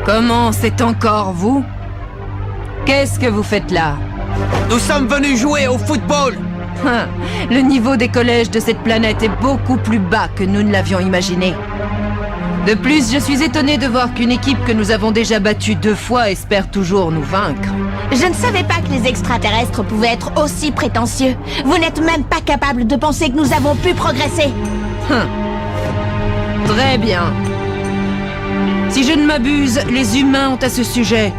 Comment, c'est encore vous? Qu'est-ce que vous faites là? Nous sommes venus jouer au football. Le niveau des collèges de cette planète est beaucoup plus bas que nous ne l'avions imaginé. De plus, je suis étonné de voir qu'une équipe que nous avons déjà battue 2 fois espère toujours nous vaincre. Je ne savais pas que les extraterrestres pouvaient être aussi prétentieux. Vous n'êtes même pas capable de penser que nous avons pu progresser. Très bien. Si je ne m'abuse, les humains ont à ce sujet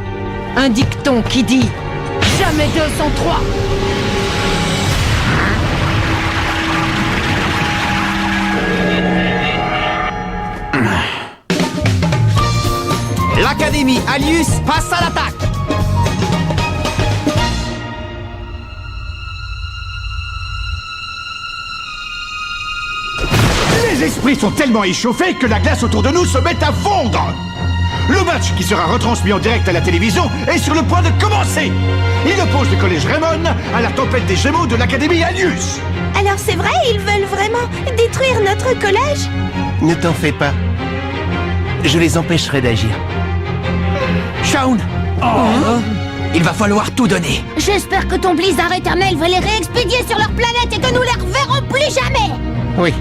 un dicton qui dit « Jamais 2 sans 3 ». L'Académie Alius passe à l'attaque. Les esprits sont tellement échauffés que la glace autour de nous se met à fondre. Le match qui sera retransmis en direct à la télévision est sur le point de commencer. Il oppose le collège Raymond à la tempête des Gémeaux de l'Académie Alius. Alors c'est vrai, ils veulent vraiment détruire notre collège? Ne t'en fais pas. Je les empêcherai d'agir. Shaun. Il va falloir tout donner. J'espère que ton blizzard éternel va les réexpédier sur leur planète et que nous les reverrons plus jamais. Oui.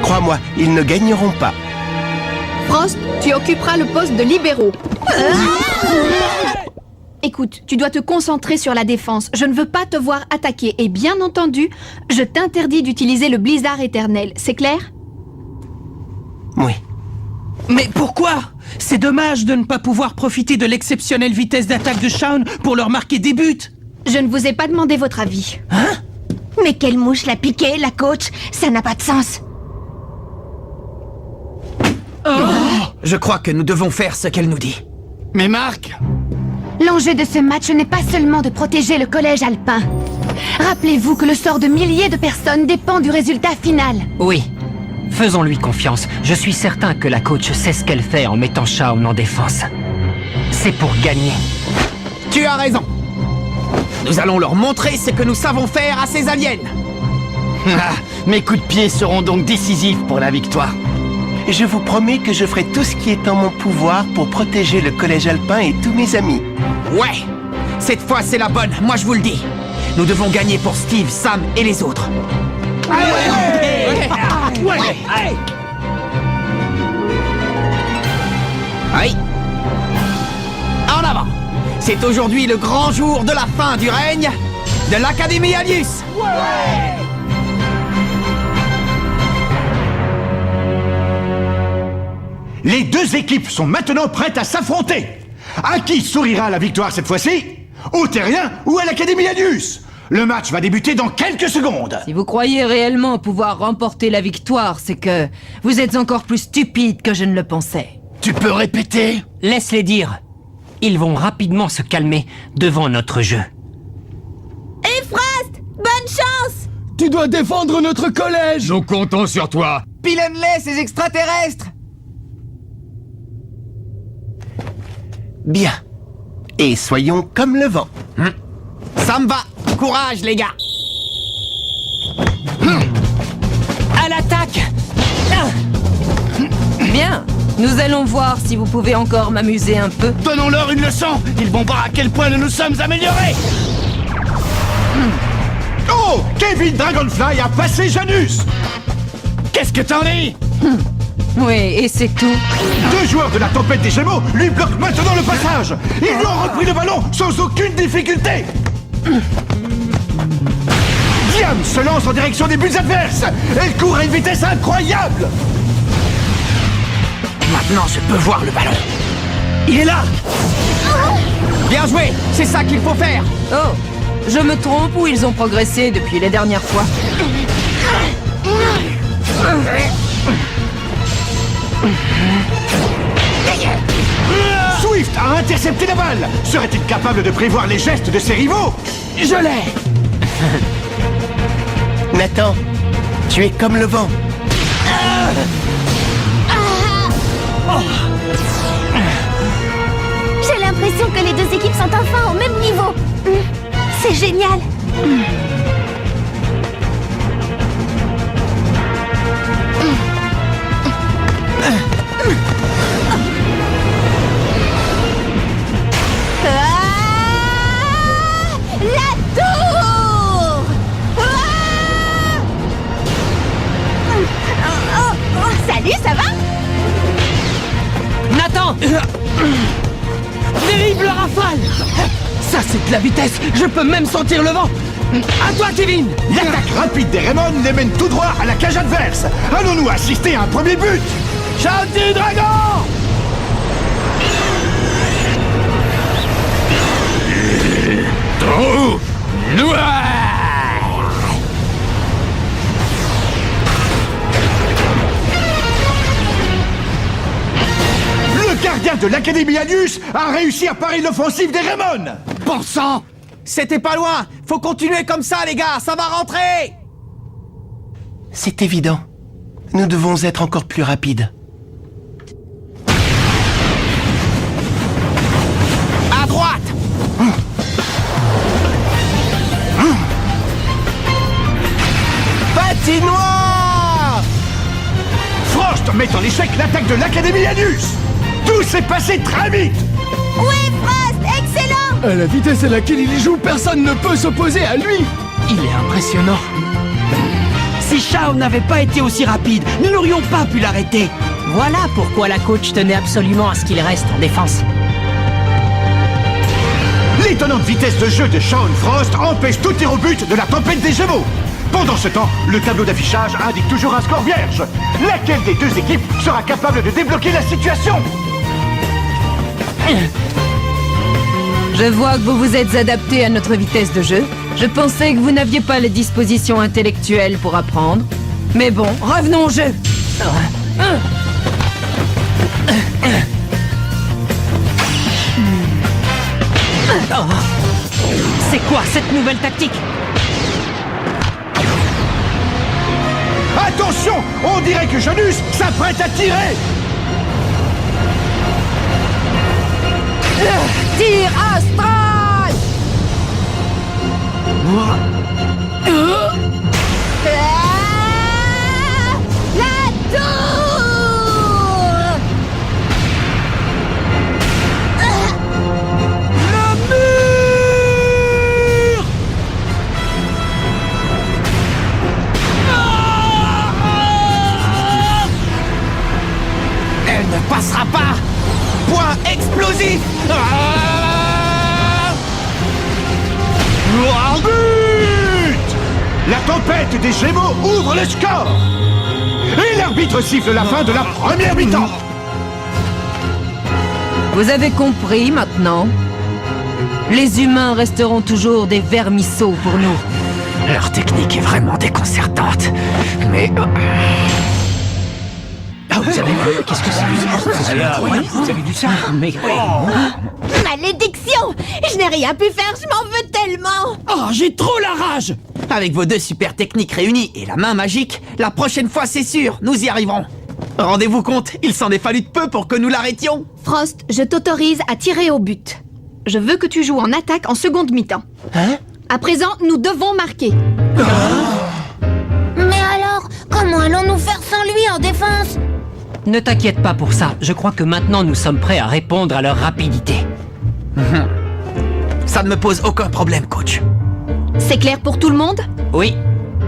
Crois-moi, ils ne gagneront pas. Frost, tu occuperas le poste de libéraux. Écoute, tu dois te concentrer sur la défense. Je ne veux pas te voir attaquer. Et bien entendu, je t'interdis d'utiliser le blizzard éternel. C'est clair? Oui. Mais pourquoi? C'est dommage de ne pas pouvoir profiter de l'exceptionnelle vitesse d'attaque de Shaun pour leur marquer des buts. Je ne vous ai pas demandé votre avis. Hein? Mais quelle mouche l'a piqué, la coach? Ça n'a pas de sens. Je crois que nous devons faire ce qu'elle nous dit. Mais Marc, L'enjeu de ce match n'est pas seulement de protéger le collège alpin. Rappelez-vous que le sort de milliers de personnes dépend du résultat final. Oui. Faisons-lui confiance. Je suis certain que la coach sait ce qu'elle fait en mettant Shaun en défense. C'est pour gagner. Tu as raison. Nous allons leur montrer ce que nous savons faire à ces aliens. mes coups de pied seront donc décisifs pour la victoire. Je vous promets que je ferai tout ce qui est en mon pouvoir pour protéger le collège alpin et tous mes amis. Ouais. Cette fois, c'est la bonne, moi je vous le dis. Nous devons gagner pour Steve, Sam et les autres. Aïe. En avant. C'est aujourd'hui le grand jour de la fin du règne de l'Académie Alius. Les 2 équipes sont maintenant prêtes à s'affronter. À qui sourira la victoire cette fois-ci? Aux Terriens ou à l'Académie Alius? Le match va débuter dans quelques secondes. Si vous croyez réellement pouvoir remporter la victoire, c'est que vous êtes encore plus stupide que je ne le pensais. Tu peux répéter? Laisse-les dire. Ils vont rapidement se calmer devant notre jeu. Et Frost, bonne chance! Tu dois défendre notre collège. Nous comptons sur toi. Pilonne-les, ces extraterrestres. Bien. Et soyons comme le vent. Ça me va. Courage, les gars. À l'attaque! Bien, nous allons voir si vous pouvez encore m'amuser un peu. Donnons-leur une leçon. Ils vont voir à quel point nous nous sommes améliorés. Oh, Kevin Dragonfly a passé Janus. Qu'est-ce que t'en dis? Oui, et c'est tout. 2 joueurs de la tempête des Gémeaux lui bloquent maintenant le passage. Ils lui ont repris le ballon sans aucune difficulté. Diam se lance en direction des buts adverses. Elle court à une vitesse incroyable. Maintenant, je peux voir le ballon. Il est là. Bien joué. C'est ça qu'il faut faire. Oh, je me trompe ou ils ont progressé depuis les dernières fois? Swift a intercepté la balle. Serait-il capable de prévoir les gestes de ses rivaux? Je l'ai. Nathan, tu es comme le vent. J'ai l'impression que les 2 équipes sont enfin au même niveau. C'est génial. maintenant! Terrible rafale! Ça, c'est de la vitesse! Je peux même sentir le vent! À toi, Kevin! L'attaque rapide des Raymond les mène tout droit à la cage adverse. Allons-nous assister à un premier but? Shout du dragon! Trou noir! Le gardien de l'Académie Anius a réussi à parer l'offensive des Raymond. Bon sang! C'était pas loin! Faut continuer comme ça, les gars! Ça va rentrer! C'est évident. Nous devons être encore plus rapides. À droite! Patinoire! Frost met en échec l'attaque de l'Académie Anius. Tout s'est passé très vite. Oui, Frost, excellent! À la vitesse à laquelle il joue, personne ne peut s'opposer à lui. Il est impressionnant. Si Shao n'avait pas été aussi rapide, nous n'aurions pas pu l'arrêter. Voilà pourquoi la coach tenait absolument à ce qu'il reste en défense. L'étonnante vitesse de jeu de Shaun Frost empêche tout tir au but de la tempête des Gémeaux. Pendant ce temps, le tableau d'affichage indique toujours un score vierge. Laquelle des deux équipes sera capable de débloquer la situation? Je vois que vous vous êtes adapté à notre vitesse de jeu. Je pensais que vous n'aviez pas les dispositions intellectuelles pour apprendre. Mais bon, revenons au jeu. C'est quoi cette nouvelle tactique? Attention! On dirait que Janus s'apprête à tirer! Tir astral! La tour! Elle ne passera pas! Point explosif! En but! La tempête des Gémeaux ouvre le score! Et l'arbitre siffle la fin de la première mi-temps! Vous avez compris maintenant? Les humains resteront toujours des vermisseaux pour nous. Leur technique est vraiment déconcertante. Mais... Vous avez vu? Qu'est-ce que c'est? Vous avez vu ça? Mais... Malédiction! Je n'ai rien pu faire, je m'en veux tellement! Oh, j'ai trop la rage! Avec vos deux super techniques réunies et la main magique, la prochaine fois c'est sûr, nous y arriverons. Rendez-vous compte, il s'en est fallu de peu pour que nous l'arrêtions. Frost, je t'autorise à tirer au but. Je veux que tu joues en attaque en seconde mi-temps. Hein? À présent, nous devons marquer. Mais alors, comment allons-nous faire sans lui en défense? Ne t'inquiète pas pour ça. Je crois que maintenant nous sommes prêts à répondre à leur rapidité. Ça ne me pose aucun problème, coach. C'est clair pour tout le monde? Oui,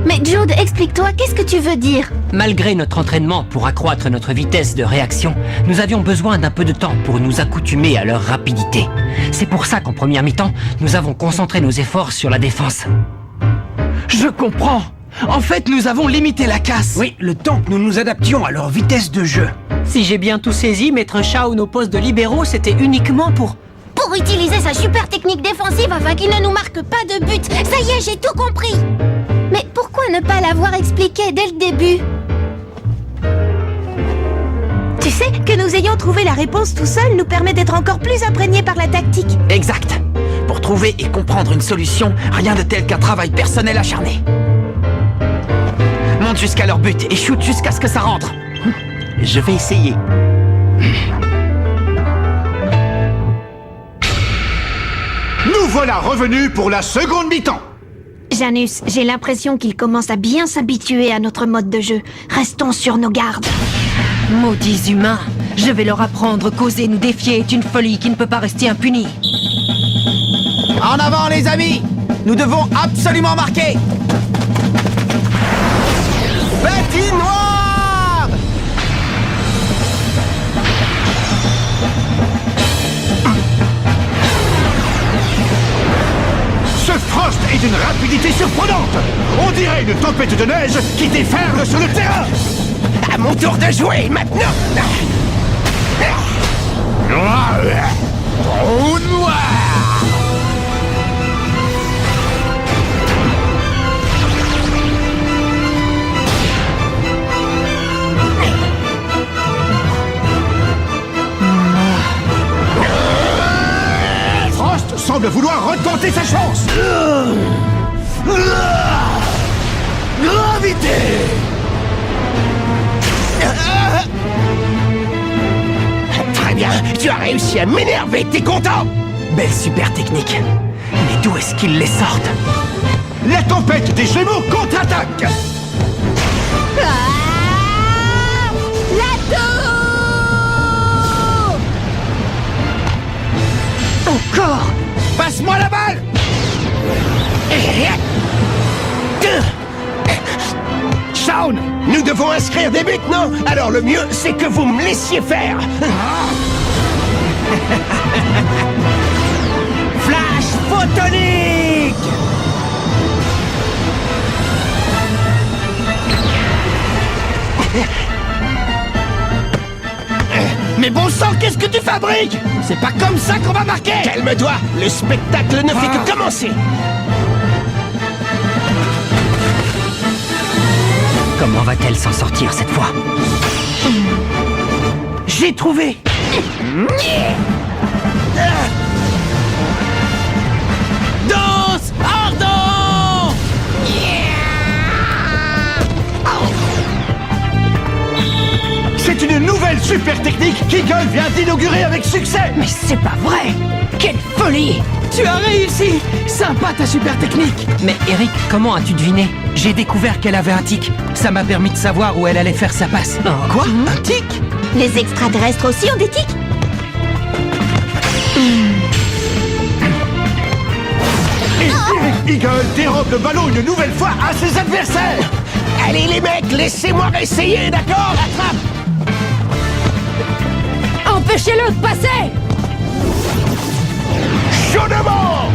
Mais Jude, explique-toi, qu'est-ce que tu veux dire? malgré notre entraînement pour accroître notre vitesse de réaction, nous avions besoin d'un peu de temps pour nous accoutumer à leur rapidité. C'est pour ça qu'en première mi-temps, nous avons concentré nos efforts sur la défense. Je comprends. En fait, nous avons limité la casse. Oui, le temps que nous nous adaptions à leur vitesse de jeu. Si j'ai bien tout saisi, mettre Shaun au poste de libéraux, c'était uniquement pour utiliser sa super technique défensive afin qu'il ne nous marque pas de but. Ça y est, j'ai tout compris. Mais pourquoi ne pas l'avoir expliqué dès le début? Tu sais, que nous ayons trouvé la réponse tout seul nous permet d'être encore plus imprégnés par la tactique. Exact. Pour trouver et comprendre une solution, rien de tel qu'un travail personnel acharné. Monte jusqu'à leur but et shoot jusqu'à ce que ça rentre. Je vais essayer. Nous voilà revenus pour la seconde mi-temps. Janus, j'ai l'impression qu'il commence à bien s'habituer à notre mode de jeu. Restons sur nos gardes. Maudits humains, je vais leur apprendre qu'oser nous défier est une folie qui ne peut pas rester impunie. En avant, les amis! Nous devons absolument marquer! Patinoire! surprenante. On dirait une tempête de neige qui déferle sur le terrain. À mon tour de jouer, maintenant. Trou noir. Frost semble vouloir retenter sa chance. Gravité. Très bien, tu as réussi à m'énerver, t'es content? Belle super technique. Mais d'où est-ce qu'ils les sortent? La tempête des Gémeaux contre-attaque. Encore! Passe-moi la balle. Shaun, nous devons inscrire des buts, non? Alors le mieux, c'est que vous me laissiez faire. Flash photonique! Mais bon sang, qu'est-ce que tu fabriques? C'est pas comme ça qu'on va marquer. Calme-toi, le spectacle ne fait que commencer. Comment va-t-elle s'en sortir cette fois? J'ai trouvé! Danse ardent! C'est une nouvelle super technique qu'Eagle vient d'inaugurer avec succès. Mais c'est pas vrai! Quelle folie! Tu as réussi! Sympa ta super technique! Mais Eric, comment as-tu deviné? J'ai découvert qu'elle avait un tic. Ça m'a permis de savoir où elle allait faire sa passe. Quoi? Un tic? Les extraterrestres aussi ont des tics? Eagle dérobe le ballon une nouvelle fois à ses adversaires. Allez les mecs, laissez-moi essayer, d'accord? Attrape. Empêchez-le de passer! Chaudement.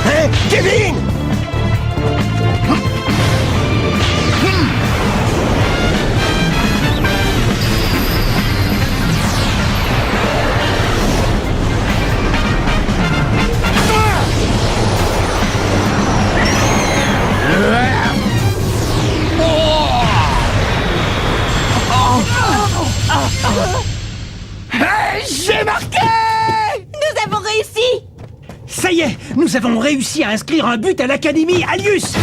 Hein, Kevin? J'ai marqué! Nous avons réussi! Ça y est, nous avons réussi à inscrire un but à l'Académie Alius.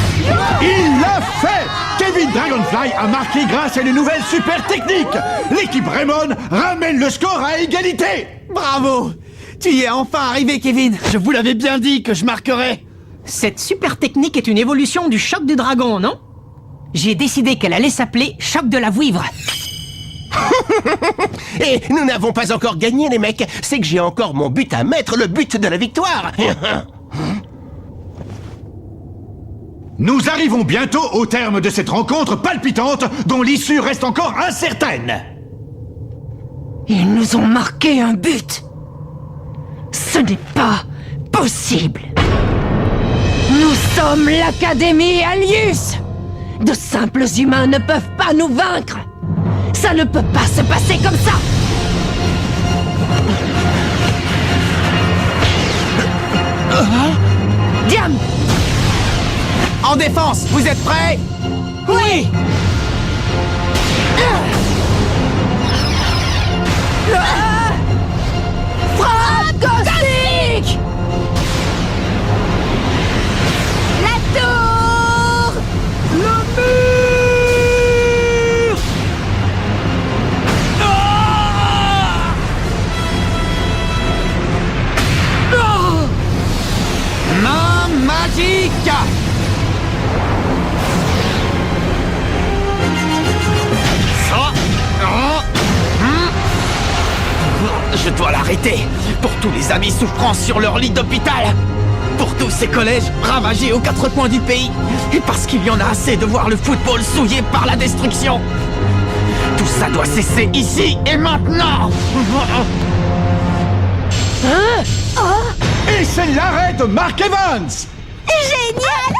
Il l'a fait. Kevin Dragonfly a marqué grâce à une nouvelle super technique. L'équipe Raymond ramène le score à égalité. Bravo! Tu y es enfin arrivé, Kevin! Je vous l'avais bien dit que je marquerais! Cette super technique est une évolution du choc du dragon, non? J'ai décidé qu'elle allait s'appeler choc de la vouivre. Et nous n'avons pas encore gagné, les mecs. C'est que j'ai encore mon but à mettre, le but de la victoire. Nous arrivons bientôt au terme de cette rencontre palpitante dont l'issue reste encore incertaine. Ils nous ont marqué un but. Ce n'est pas possible. Nous sommes l'Académie Alius. De simples humains ne peuvent pas nous vaincre. Ça ne peut pas se passer comme ça. Diam! En défense, vous êtes prêts? Oui! Frappe cosmique! La tour! Le mur! Main magique! Je dois l'arrêter. Pour tous les amis souffrant sur leur lit d'hôpital. Pour tous ces collèges ravagés aux quatre coins du pays. Et parce qu'il y en a assez de voir le football souillé par la destruction. Tout ça doit cesser ici et maintenant. Et c'est l'arrêt de Mark Evans. Génial!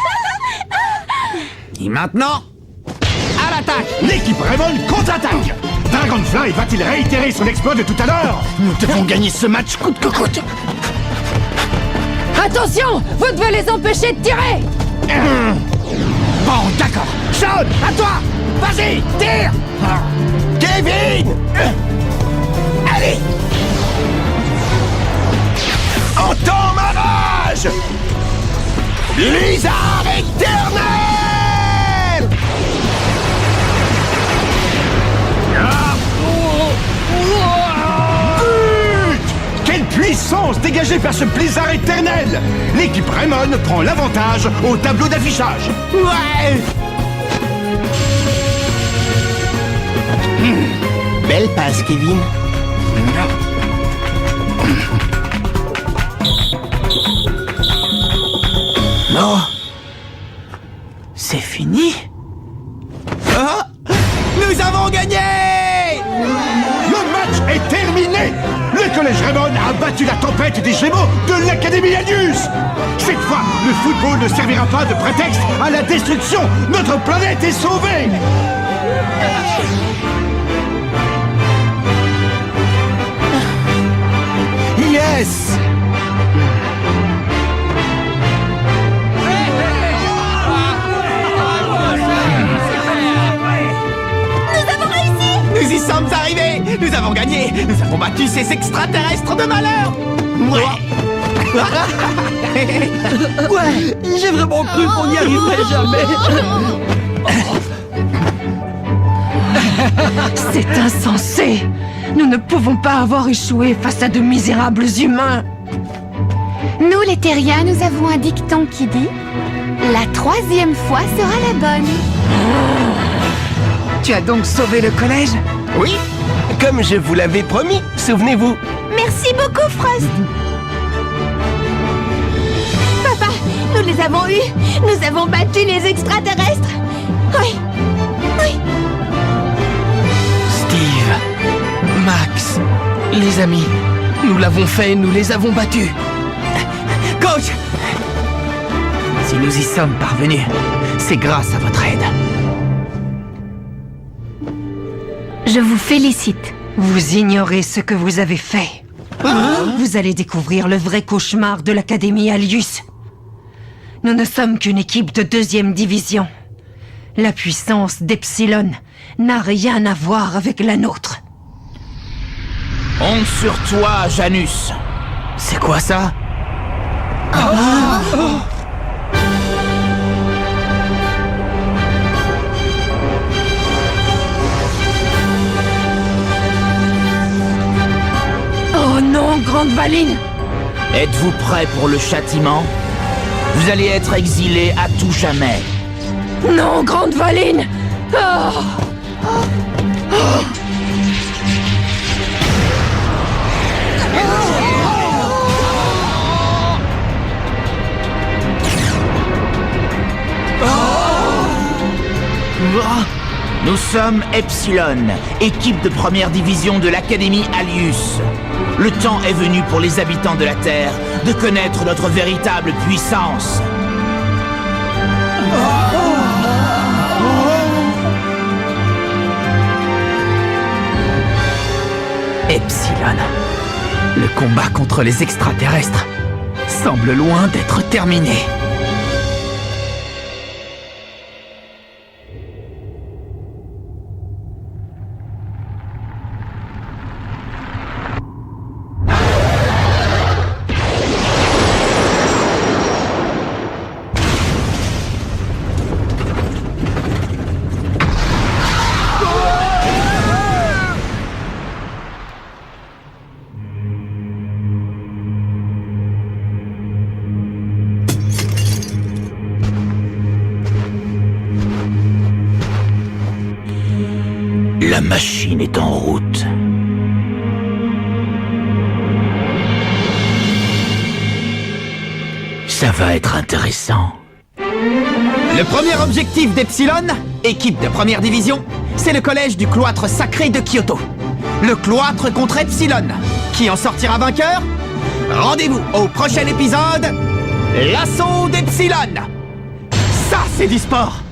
Et maintenant, à l'attaque! L'équipe Raymond contre-attaque. Dragonfly va-t-il réitérer son exploit de tout à l'heure? Nous devons gagner ce match coûte que coûte. Attention! Vous devez les empêcher de tirer! Bon, d'accord. Sean, à toi. Vas-y, tire. Kevin. Allez. Entends ma rage. Blizzard éternel. But! Quelle puissance dégagée par ce blizzard éternel! L'équipe Raymond prend l'avantage au tableau d'affichage. Ouais. Belle passe, Kevin. Non. C'est fini? Ah! Nous avons gagné! Le match est terminé! Le collège Raymond a battu la tempête des Gémeaux de l'Académie Alius! Cette fois, le football ne servira pas de prétexte à la destruction! Notre planète est sauvée! Yes. Nous y sommes arrivés! Nous avons gagné! Nous avons battu ces extraterrestres de malheur! Ouais, j'ai vraiment cru qu'on n'y arriverait jamais. C'est insensé! Nous ne pouvons pas avoir échoué face à de misérables humains! Nous, les terriens, nous avons un dicton qui dit « La troisième fois sera la bonne ». Tu as donc sauvé le collège? Oui, comme je vous l'avais promis, souvenez-vous. Merci beaucoup, Frost. Papa, nous les avons eus. Nous avons battu les extraterrestres. Oui, oui. Steve, Max, les amis, nous l'avons fait, nous les avons battus. Coach! Si nous y sommes parvenus, c'est grâce à votre aide. Je vous félicite. Vous ignorez ce que vous avez fait. Vous allez découvrir le vrai cauchemar de l'Académie Alius. Nous ne sommes qu'une équipe de 2e division. La puissance d'Epsilon n'a rien à voir avec la nôtre. Honte sur toi, Janus. C'est quoi ça? Oh non, Grande Valine! Êtes-vous prêts pour le châtiment? Vous allez être exilés à tout jamais. Non, Grande Valine! Oh! Nous sommes Epsilon, équipe de première division de l'Académie Alius. Le temps est venu pour les habitants de la Terre de connaître notre véritable puissance. Epsilon. Le combat contre les extraterrestres semble loin d'être terminé. La machine est en route. Ça va être intéressant. Le premier objectif d'Epsilon, équipe de première division, c'est le collège du cloître sacré de Kyoto. Le cloître contre Epsilon. Qui en sortira vainqueur? Rendez-vous au prochain épisode, l'assaut d'Epsilon. Ça Ça, c'est du sport.